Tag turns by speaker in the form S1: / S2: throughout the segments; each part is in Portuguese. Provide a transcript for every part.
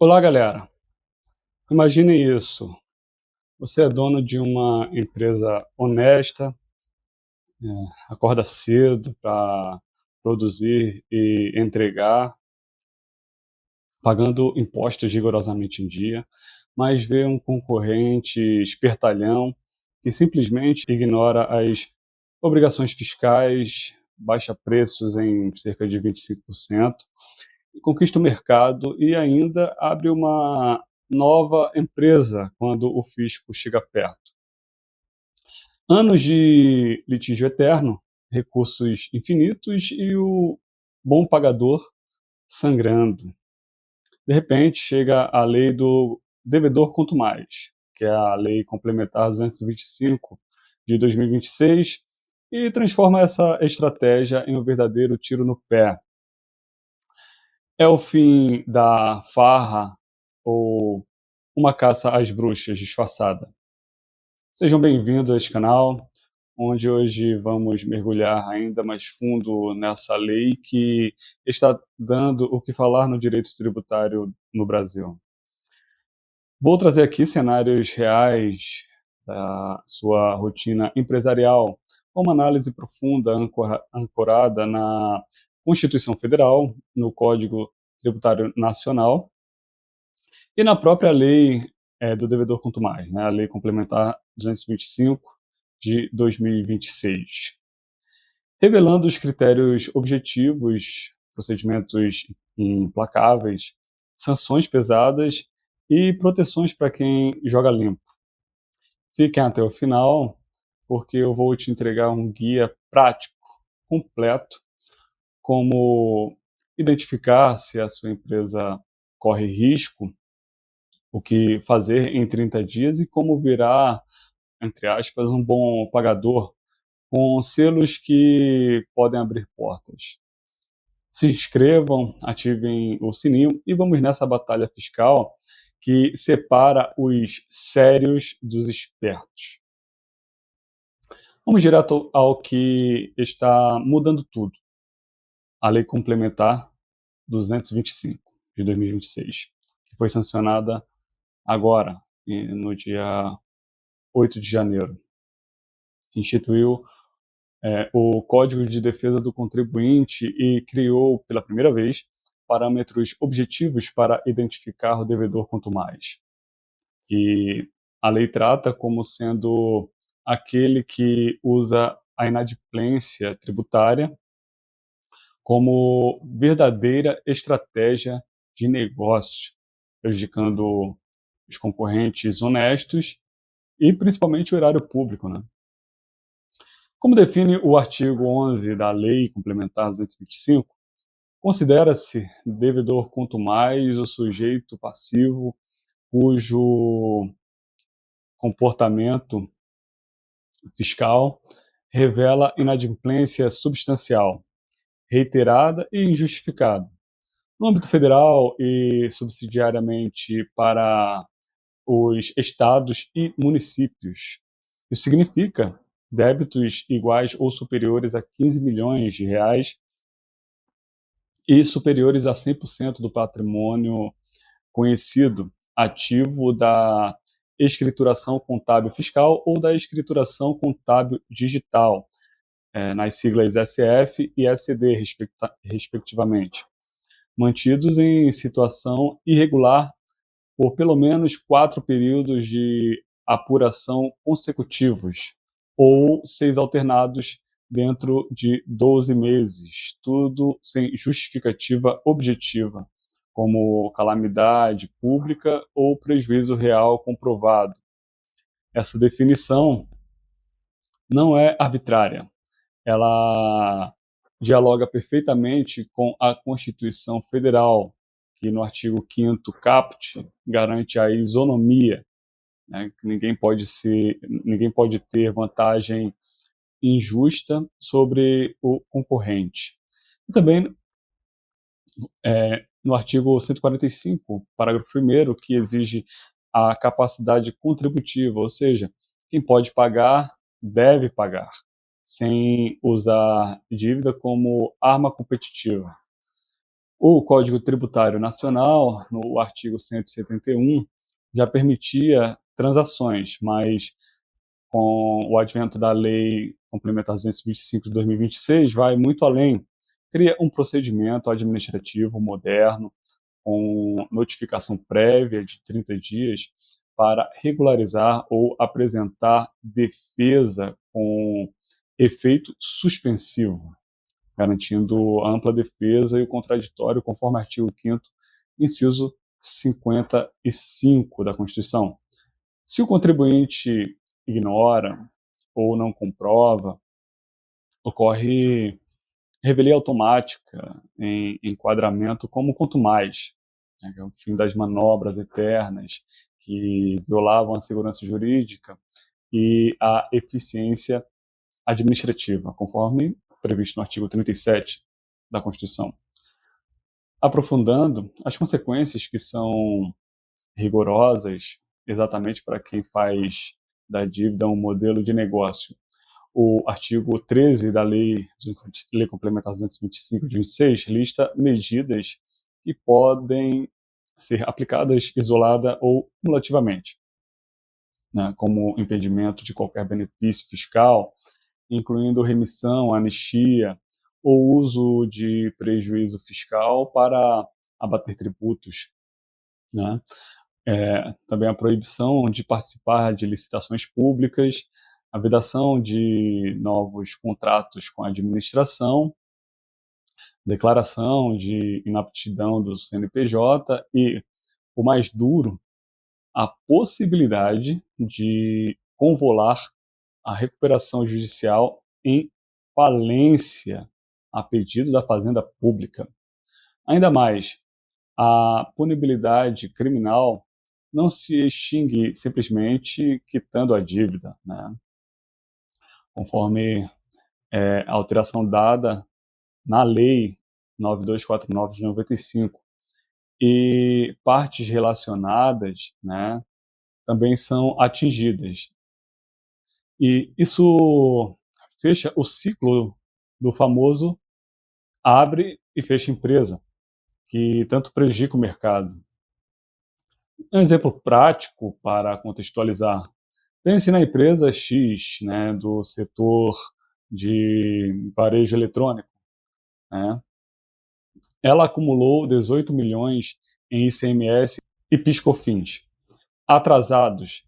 S1: Olá, galera. Imagine isso. Você é dono de uma empresa honesta, acorda cedo para produzir e entregar, pagando impostos rigorosamente em dia, mas vê um concorrente espertalhão que simplesmente ignora as obrigações fiscais, baixa preços em cerca de 25%, conquista o mercado e ainda abre uma nova empresa quando o fisco chega perto. Anos de litígio eterno, recursos infinitos e o bom pagador sangrando. De repente, chega a lei do devedor quanto mais, que é a Lei Complementar 225 de 2026, e transforma essa estratégia em um verdadeiro tiro no pé. É o fim da farra ou uma caça às bruxas disfarçada? Sejam bem-vindos a este canal, onde hoje vamos mergulhar ainda mais fundo nessa lei que está dando o que falar no direito tributário no Brasil. Vou trazer aqui cenários reais da sua rotina empresarial, com uma análise profunda ancorada na Constituição Federal, no Código Tributário Nacional e na própria lei do devedor quanto mais, né, a Lei Complementar 225 de 2026, revelando os critérios objetivos, procedimentos implacáveis, sanções pesadas e proteções para quem joga limpo. Fiquem até o final, porque eu vou te entregar um guia prático, completo, como identificar se a sua empresa corre risco, o que fazer em 30 dias e como virar, entre aspas, um bom pagador com selos que podem abrir portas. Se inscrevam, ativem o sininho e vamos nessa batalha fiscal que separa os sérios dos espertos. Vamos direto ao que está mudando tudo. A Lei Complementar 225 de 2026, que foi sancionada agora, no dia 8 de janeiro. Instituiu o Código de Defesa do Contribuinte e criou, pela primeira vez, parâmetros objetivos para identificar o devedor quanto mais. E a lei trata como sendo aquele que usa a inadimplência tributária como verdadeira estratégia de negócio, prejudicando os concorrentes honestos e principalmente o erário público, né? Como define o artigo 11 da Lei Complementar 225, considera-se devedor quanto mais o sujeito passivo cujo comportamento fiscal revela inadimplência substancial, reiterada e injustificada. No âmbito federal e subsidiariamente para os estados e municípios. Isso significa débitos iguais ou superiores a 15 milhões de reais e superiores a 100% do patrimônio conhecido ativo da escrituração contábil fiscal ou da escrituração contábil digital, nas siglas SF e SD, respectivamente, mantidos em situação irregular por pelo menos 4 períodos de apuração consecutivos ou 6 alternados dentro de 12 meses, tudo sem justificativa objetiva, como calamidade pública ou prejuízo real comprovado. Essa definição não é arbitrária. Ela dialoga perfeitamente com a Constituição Federal, que no artigo 5º caput garante a isonomia, né, que ninguém pode ter vantagem injusta sobre o concorrente. E também no artigo 145, parágrafo 1º, que exige a capacidade contributiva, ou seja, quem pode pagar, deve pagar, sem usar dívida como arma competitiva. O Código Tributário Nacional, no artigo 171, já permitia transações, mas com o advento da Lei Complementar 225 de 2026, vai muito além. Cria um procedimento administrativo moderno, com notificação prévia de 30 dias, para regularizar ou apresentar defesa com efeito suspensivo, garantindo ampla defesa e o contraditório, conforme artigo 5º, inciso 55 da Constituição. Se o contribuinte ignora ou não comprova, ocorre revelia automática em enquadramento como quanto mais, né, que é o fim das manobras eternas que violavam a segurança jurídica e a eficiência administrativa, conforme previsto no artigo 37 da Constituição. Aprofundando, as consequências que são rigorosas exatamente para quem faz da dívida um modelo de negócio. O artigo 13 da Lei Complementar 225 de 26 lista medidas que podem ser aplicadas isolada ou cumulativamente, né, como impedimento de qualquer benefício fiscal, incluindo remissão, anistia ou uso de prejuízo fiscal para abater tributos, né? Também a proibição de participar de licitações públicas, a vedação de novos contratos com a administração, declaração de inaptidão do CNPJ e, o mais duro, a possibilidade de convolar a recuperação judicial em falência a pedido da Fazenda Pública. Ainda mais, a punibilidade criminal não se extingue simplesmente quitando a dívida, né? Conforme a alteração dada na Lei 9249 de 95. E partes relacionadas, né, também são atingidas. E isso fecha o ciclo do famoso abre e fecha empresa, que tanto prejudica o mercado. Um exemplo prático para contextualizar. Pense na empresa X, né, do setor de varejo eletrônico, né? Ela acumulou 18 milhões em ICMS e PIS/COFINS atrasados.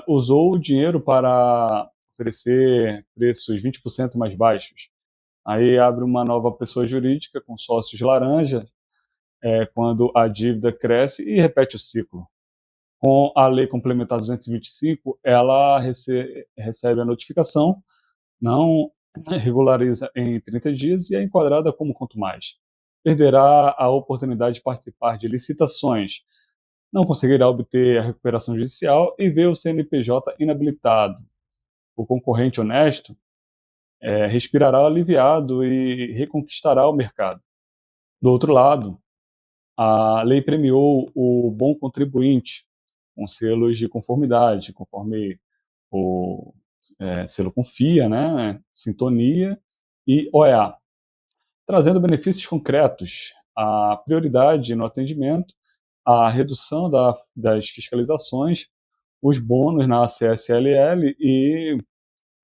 S1: Usou o dinheiro para oferecer preços 20% mais baixos. Aí abre uma nova pessoa jurídica com sócios laranja, quando a dívida cresce e repete o ciclo. Com a Lei Complementar 225, ela recebe a notificação, não regulariza em 30 dias e é enquadrada como quanto mais. Perderá a oportunidade de participar de licitações, não conseguirá obter a recuperação judicial e vê o CNPJ inabilitado. O concorrente honesto respirará aliviado e reconquistará o mercado. Do outro lado, a lei premiou o bom contribuinte com selos de conformidade, conforme o selo Confia, né, Sintonia e OEA, trazendo benefícios concretos, a prioridade no atendimento, a redução das fiscalizações, os bônus na CSLL e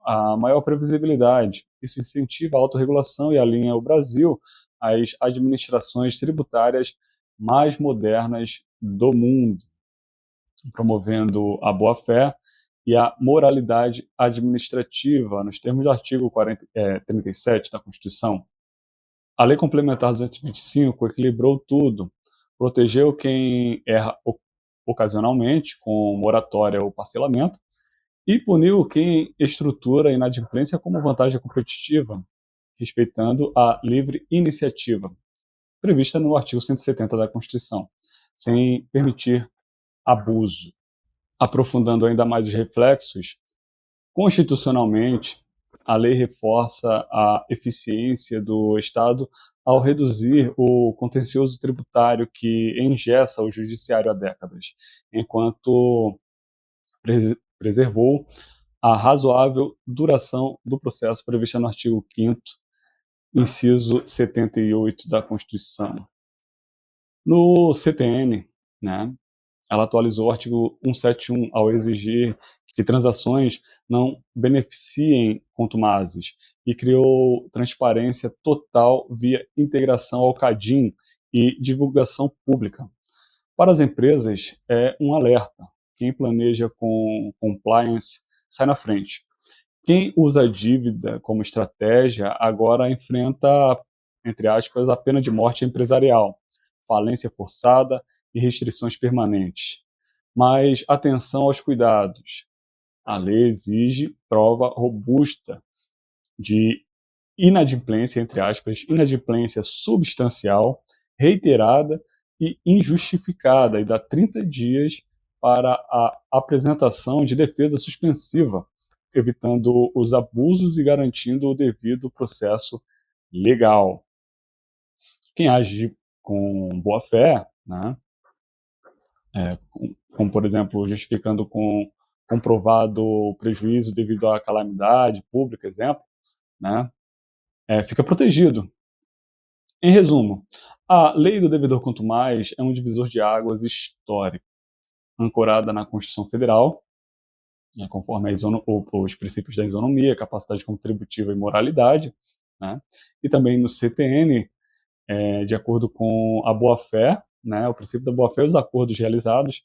S1: a maior previsibilidade. Isso incentiva a autorregulação e alinha o Brasil às administrações tributárias mais modernas do mundo, promovendo a boa-fé e a moralidade administrativa, nos termos do artigo 37 da Constituição. A Lei Complementar 225 equilibrou tudo, protegeu quem erra ocasionalmente, com moratória ou parcelamento, e puniu quem estrutura a inadimplência como vantagem competitiva, respeitando a livre iniciativa, prevista no artigo 170 da Constituição, sem permitir abuso. Aprofundando ainda mais os reflexos, constitucionalmente, a lei reforça a eficiência do Estado ao reduzir o contencioso tributário que engessa o judiciário há décadas, enquanto preservou a razoável duração do processo prevista no artigo 5º, inciso 78 da Constituição. No CTN, né, ela atualizou o artigo 171 ao exigir que transações não beneficiem contumazes e criou transparência total via integração ao CADIM e divulgação pública. Para as empresas, é um alerta. Quem planeja com compliance sai na frente. Quem usa a dívida como estratégia agora enfrenta, entre aspas, a pena de morte empresarial, falência forçada e restrições permanentes. Mas atenção aos cuidados. A lei exige prova robusta de inadimplência, entre aspas, inadimplência substancial, reiterada e injustificada, e dá 30 dias para a apresentação de defesa suspensiva, evitando os abusos e garantindo o devido processo legal. Quem age com boa fé, né, como por exemplo, justificando com comprovado prejuízo devido à calamidade pública, exemplo, né, fica protegido. Em resumo, a Lei do Devedor Quanto Mais é um divisor de águas histórico, ancorada na Constituição Federal, conforme os princípios da isonomia, capacidade contributiva e moralidade, né? E também no CTN, de acordo com a boa-fé, né? O princípio da boa-fé e os acordos realizados,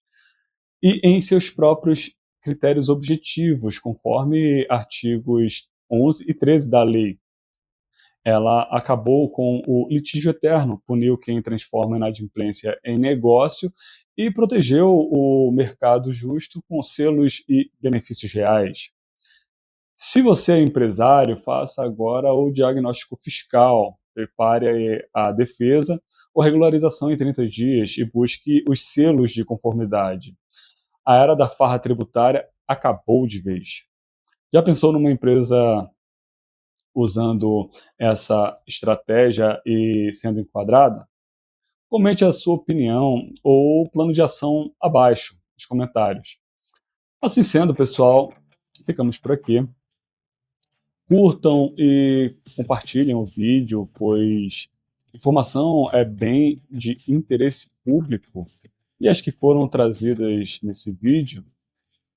S1: e em seus próprios critérios objetivos, conforme artigos 11 e 13 da lei. Ela acabou com o litígio eterno, puniu quem transforma a inadimplência em negócio e protegeu o mercado justo com selos e benefícios reais. Se você é empresário, faça agora o diagnóstico fiscal, prepare a defesa ou regularização em 30 dias e busque os selos de conformidade. A era da farra tributária acabou de vez. Já pensou numa empresa usando essa estratégia e sendo enquadrada? Comente a sua opinião ou plano de ação abaixo, nos comentários. Assim sendo, pessoal, ficamos por aqui. Curtam e compartilhem o vídeo, pois informação é bem de interesse público e as que foram trazidas nesse vídeo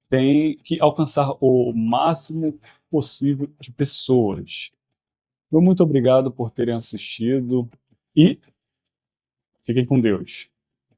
S1: têm que alcançar o máximo possível de pessoas. Muito obrigado por terem assistido e fiquem com Deus.